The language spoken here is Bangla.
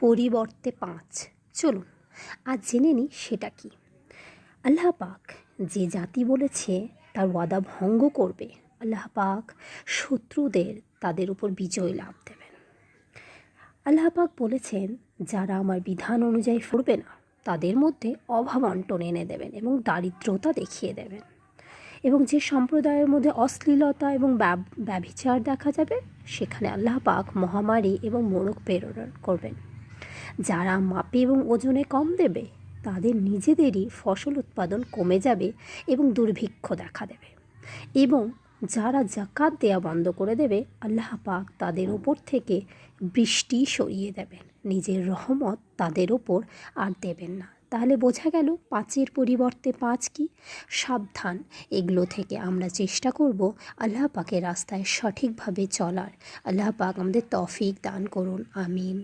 পরিবর্তে 5। চলুন আজ জেনে নিই সেটা কি। আল্লাহ পাক যে জাতি বলেছে তার ওয়াদা ভঙ্গ করবে, আল্লাহ পাক শত্রুদের তাদের উপর বিজয় লাভ দেবেন। আল্লাহ পাক বলেছেন যারা আমার বিধান অনুযায়ী করবে না তাদের মধ্যে অভাব অনটন এনে দেবেন এবং দারিদ্রতা দেখিয়ে দেবেন। এবং যে সম্প্রদায়ের মধ্যে অশ্লীলতা এবং ব্যভিচার দেখা যাবে সেখানে আল্লাহ পাক মহামারী এবং মোড়ক প্রেরণ করবেন। যারা মাপে এবং ওজনে কম দেবে তাদের নিজেদেরই ফসল উৎপাদন কমে যাবে এবং দুর্ভিক্ষ দেখা দেবে। এবং যারা জাকাত দেয়া বন্ধ করে দেবে আল্লাহ পাক তাদের ওপর থেকে বৃষ্টি সরিয়ে দেবেন, নিজের রহমত তাদের ওপর আর দেবেন না। তাহলে বোঝা গেল 5-এর পরিবর্তে 5 কি? সাবধান, এগুলো থেকে আমরা চেষ্টা করব আল্লাহ পাকের রাস্তায় সঠিকভাবে চলার। আল্লাহ পাক আমাদের তৌফিক দান করুন, আমিন।